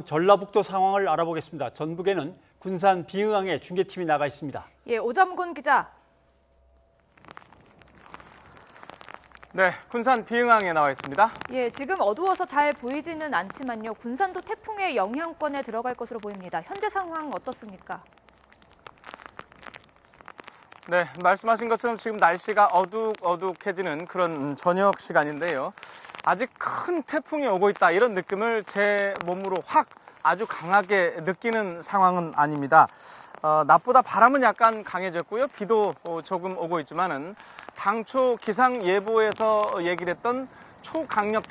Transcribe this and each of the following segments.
전라북도 상황을 알아보겠습니다. 전북에는 군산 비응항에 중계팀이 나가 있습니다. 예, 오점곤 기자. 네, 군산 비응항에 나와 있습니다. 예, 지금 어두워서 잘 보이지는 않지만요. 군산도 태풍의 영향권에 들어갈 것으로 보입니다. 현재 상황 어떻습니까? 네, 말씀하신 것처럼 지금 날씨가 어둑어둑해지는 그런 저녁 시간인데요. 아직 큰 태풍이 오고 있다, 이런 느낌을 제 몸으로 확 아주 강하게 느끼는 상황은 아닙니다. 낮보다 바람은 약간 강해졌고요. 비도 조금 오고 있지만은 당초 기상예보에서 얘기를 했던 초강력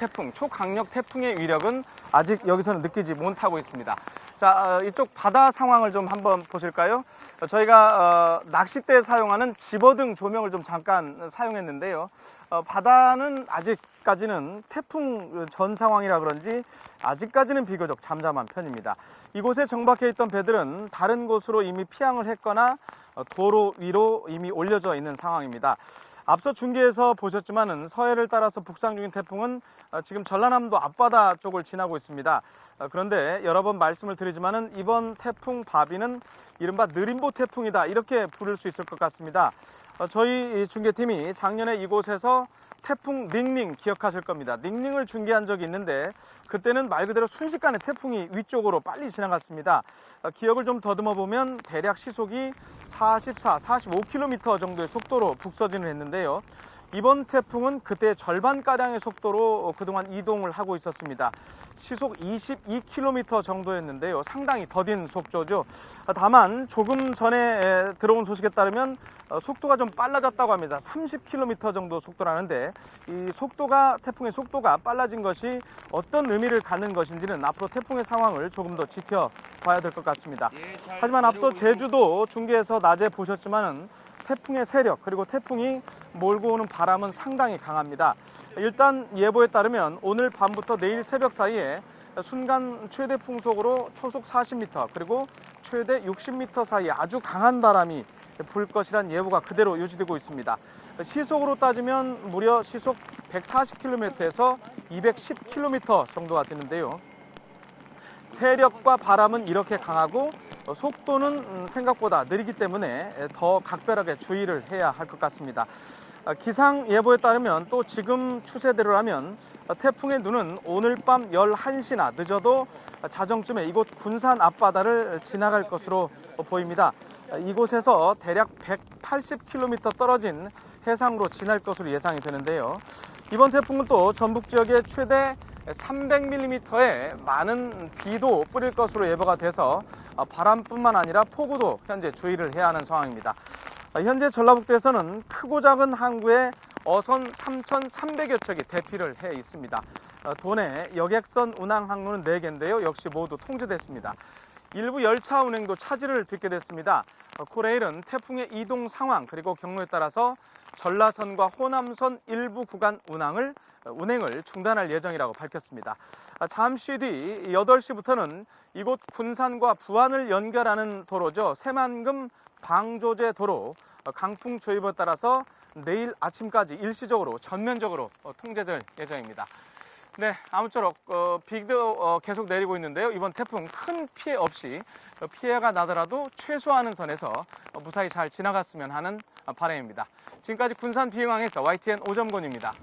태풍의 위력은 아직 여기서는 느끼지 못하고 있습니다. 자, 이쪽 바다 상황을 좀 한번 보실까요? 저희가 낚싯대에 사용하는 집어등 조명을 좀 잠깐 사용했는데요. 바다는 아직까지는 태풍 전 상황이라 그런지 아직까지는 비교적 잠잠한 편입니다. 이곳에 정박해 있던 배들은 다른 곳으로 이미 피항을 했거나 도로 위로 이미 올려져 있는 상황입니다. 앞서 중계에서 보셨지만은 서해를 따라서 북상 중인 태풍은 지금 전라남도 앞바다 쪽을 지나고 있습니다. 그런데 여러 번 말씀을 드리지만은 이번 태풍 바비는 이른바 느림보 태풍이다, 이렇게 부를 수 있을 것 같습니다. 저희 중계팀이 작년에 이곳에서 태풍 닝닝 기억하실 겁니다. 닝닝을 중계한 적이 있는데 그때는 말 그대로 순식간에 태풍이 위쪽으로 빨리 지나갔습니다. 기억을 좀 더듬어 보면 대략 시속이 45km 정도의 속도로 북서진을 했는데요. 이번 태풍은 그때 절반가량의 속도로 그동안 이동을 하고 있었습니다. 시속 22km 정도였는데요. 상당히 더딘 속도죠. 다만 조금 전에 들어온 소식에 따르면 속도가 좀 빨라졌다고 합니다. 30km 정도 속도라는데 이 태풍의 속도가 빨라진 것이 어떤 의미를 갖는 것인지는 앞으로 태풍의 상황을 조금 더 지켜봐야 될 것 같습니다. 하지만 앞서 제주도 중계에서 낮에 보셨지만은 태풍의 세력 그리고 태풍이 몰고 오는 바람은 상당히 강합니다. 일단 예보에 따르면 오늘 밤부터 내일 새벽 사이에 순간 최대 풍속으로 초속 40m 그리고 최대 60m 사이 아주 강한 바람이 불 것이란 예보가 그대로 유지되고 있습니다. 시속으로 따지면 무려 시속 140km에서 210km 정도가 되는데요. 세력과 바람은 이렇게 강하고 속도는 생각보다 느리기 때문에 더 각별하게 주의를 해야 할 것 같습니다. 기상 예보에 따르면 또 지금 추세대로라면 태풍의 눈은 오늘 밤 11시나 늦어도 자정쯤에 이곳 군산 앞바다를 지나갈 것으로 보입니다. 이곳에서 대략 180km 떨어진 해상으로 지날 것으로 예상이 되는데요. 이번 태풍은 또 전북 지역에 최대 300mm의 많은 비도 뿌릴 것으로 예보가 돼서 바람뿐만 아니라 폭우도 현재 주의를 해야 하는 상황입니다. 현재 전라북도에서는 크고 작은 항구에 어선 3,300여 척이 대피를 해 있습니다. 도내 여객선 운항 항로는 4개인데요. 역시 모두 통제됐습니다. 일부 열차 운행도 차질을 빚게 됐습니다. 코레일은 태풍의 이동 상황 그리고 경로에 따라서 전라선과 호남선 일부 구간 운행을 중단할 예정이라고 밝혔습니다. 잠시 뒤 8시부터는 이곳 군산과 부안을 연결하는 도로죠. 새만금 방조제 도로 강풍주의보에 따라서 내일 아침까지 일시적으로 전면적으로 통제될 예정입니다. 네, 아무쪼록 비도 계속 내리고 있는데요. 이번 태풍 큰 피해 없이 피해가 나더라도 최소화하는 선에서 무사히 잘 지나갔으면 하는 바람입니다. 지금까지 군산 비응항에서 YTN 오점곤입니다.